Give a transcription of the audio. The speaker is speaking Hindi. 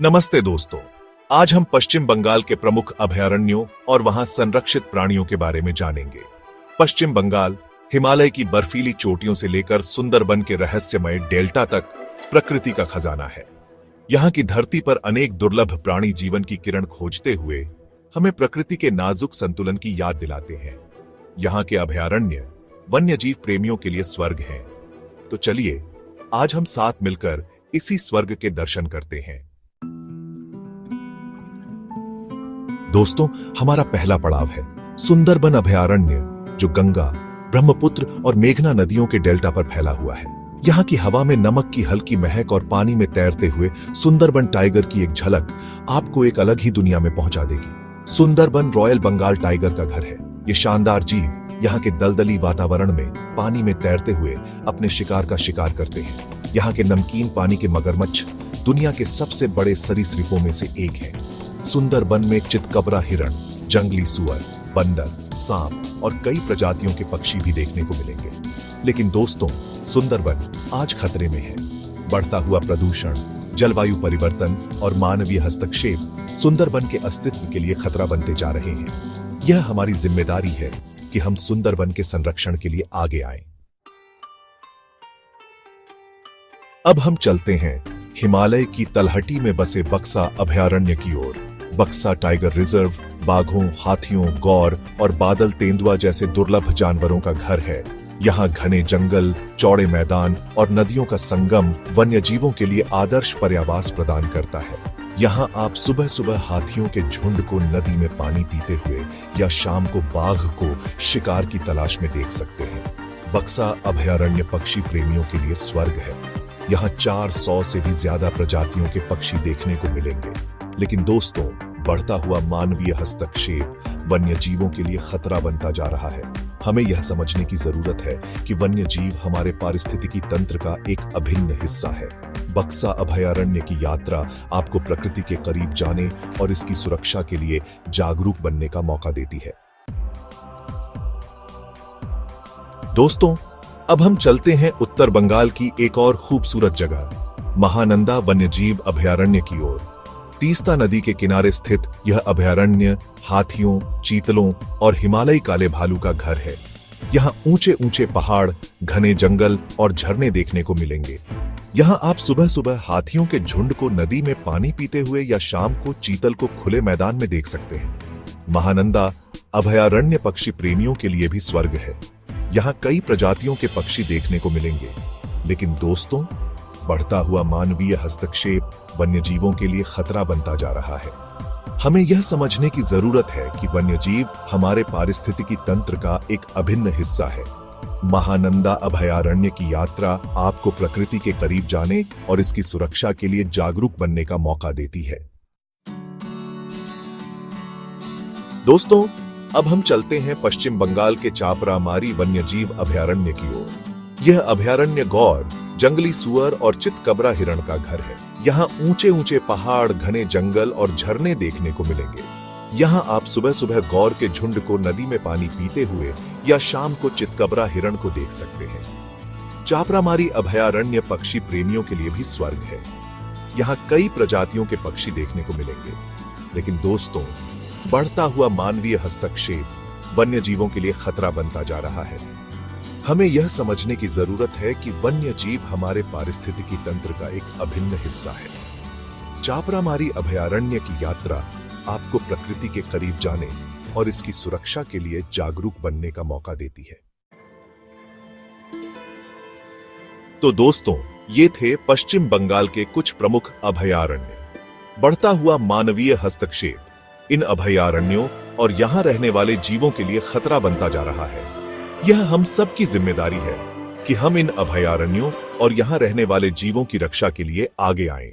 नमस्ते दोस्तों, आज हम पश्चिम बंगाल के प्रमुख अभयारण्यों और वहां संरक्षित प्राणियों के बारे में जानेंगे। पश्चिम बंगाल हिमालय की बर्फीली चोटियों से लेकर सुंदरबन के रहस्यमय डेल्टा तक प्रकृति का खजाना है। यहाँ की धरती पर अनेक दुर्लभ प्राणी जीवन की किरण खोजते हुए हमें प्रकृति के नाजुक संतुलन की याद दिलाते हैं। यहाँ के अभयारण्य वन्यजीव प्रेमियों के लिए स्वर्ग हैं। तो चलिए आज हम साथ मिलकर इसी स्वर्ग के दर्शन करते हैं। दोस्तों, हमारा पहला पड़ाव है सुंदरबन अभयारण्य, जो गंगा, ब्रह्मपुत्र और मेघना नदियों के डेल्टा पर फैला हुआ है। यहाँ की हवा में नमक की हल्की महक और पानी में तैरते हुए सुंदरबन टाइगर की एक झलक आपको एक अलग ही दुनिया में पहुंचा देगी। सुंदरबन रॉयल बंगाल टाइगर का घर है। ये शानदार जीव यहाँ के दलदली वातावरण में पानी में तैरते हुए अपने शिकार का शिकार करते हैं। यहाँ के नमकीन पानी के मगरमच्छ दुनिया के सबसे बड़े सरीसृपों में से एक है। सुंदरबन में चितकबरा हिरण, जंगली सुअर, बंदर, सांप और कई प्रजातियों के पक्षी भी देखने को मिलेंगे। लेकिन दोस्तों, सुंदरबन आज खतरे में है। बढ़ता हुआ प्रदूषण, जलवायु परिवर्तन और मानवीय हस्तक्षेप सुंदरबन के अस्तित्व के लिए खतरा बनते जा रहे हैं। यह हमारी जिम्मेदारी है कि हम सुंदरबन के संरक्षण के लिए आगे आएं। अब हम चलते हैं हिमालय की तलहटी में बसे बक्सा अभयारण्य की ओर। बक्सा टाइगर रिजर्व बाघों, हाथियों, गौर और बादल तेंदुआ जैसे दुर्लभ जानवरों का घर है। यहाँ घने जंगल, चौड़े मैदान और नदियों का संगम वन्यजीवों के लिए आदर्श पर्यावास प्रदान करता है। यहाँ आप सुबह सुबह हाथियों के झुंड को नदी में पानी पीते हुए या शाम को बाघ को शिकार की तलाश में देख सकते हैं। बक्सा अभयारण्य पक्षी प्रेमियों के लिए स्वर्ग है। यहाँ 400 से भी ज्यादा प्रजातियों के पक्षी देखने को मिलेंगे। लेकिन दोस्तों, बढ़ता हुआ मानवीय हस्तक्षेप वन्यजीवों के लिए खतरा बनता जा रहा है। हमें यह समझने की जरूरत है कि वन्यजीव हमारे पारिस्थितिकी तंत्र का एक अभिन्न हिस्सा है। बक्सा अभयारण्य की यात्रा आपको प्रकृति के करीब जाने और इसकी सुरक्षा के लिए जागरूक बनने का मौका देती है। दोस्तों, अब हम चलते हैं उत्तर बंगाल की एक और खूबसूरत जगह महानंदा वन्यजीव अभयारण्य की ओर। तीस्ता नदी के किनारे स्थित यह अभयारण्य हाथियों, चीतलों और हिमालयी काले भालू का घर है। यहाँ ऊंचे ऊंचे पहाड़, घने जंगल और झरने देखने को मिलेंगे। यहाँ आप सुबह सुबह हाथियों के झुंड को नदी में पानी पीते हुए या शाम को चीतल को खुले मैदान में देख सकते हैं। महानंदा अभयारण्य पक्षी प्रेमियों के लिए भी स्वर्ग है। यहाँ कई प्रजातियों के पक्षी देखने को मिलेंगे। लेकिन दोस्तों, बढ़ता हुआ मानवीय हस्तक्षेप वन्यजीवों के लिए खतरा बनता जा रहा है। हमें यह समझने की जरूरत है कि वन्यजीव हमारे पारिस्थितिकी तंत्र का एक अभिन्न हिस्सा है। महानंदा अभयारण्य की यात्रा आपको प्रकृति के करीब जाने और इसकी सुरक्षा के लिए जागरूक बनने का मौका देती है। दोस्तों, अब हम चलते हैं पश्चिम बंगाल के चापरामारी वन्यजीव अभयारण्य की ओर। यह अभयारण्य गौर, जंगली सुअर और चितकबरा हिरण का घर है। यहाँ ऊंचे ऊंचे पहाड़, घने जंगल और झरने देखने को मिलेंगे। यहाँ आप सुबह सुबह गौर के झुंड को नदी में पानी पीते हुए या शाम को चितकबरा हिरण को देख सकते हैं। चापरामारी अभयारण्य पक्षी प्रेमियों के लिए भी स्वर्ग है। यहाँ कई प्रजातियों के पक्षी देखने को मिलेंगे। लेकिन दोस्तों, बढ़ता हुआ मानवीय हस्तक्षेप वन्यजीवों के लिए खतरा बनता जा रहा है। हमें यह समझने की जरूरत है कि वन्यजीव हमारे पारिस्थितिकी तंत्र का एक अभिन्न हिस्सा है। चापरामारी अभयारण्य की यात्रा आपको प्रकृति के करीब जाने और इसकी सुरक्षा के लिए जागरूक बनने का मौका देती है। तो दोस्तों, ये थे पश्चिम बंगाल के कुछ प्रमुख अभयारण्य। बढ़ता हुआ मानवीय हस्तक्षेप इन अभयारण्यों और यहाँ रहने वाले जीवों के लिए खतरा बनता जा रहा है। यह हम सब की जिम्मेदारी है कि हम इन अभयारण्यों और यहाँ रहने वाले जीवों की रक्षा के लिए आगे आएं।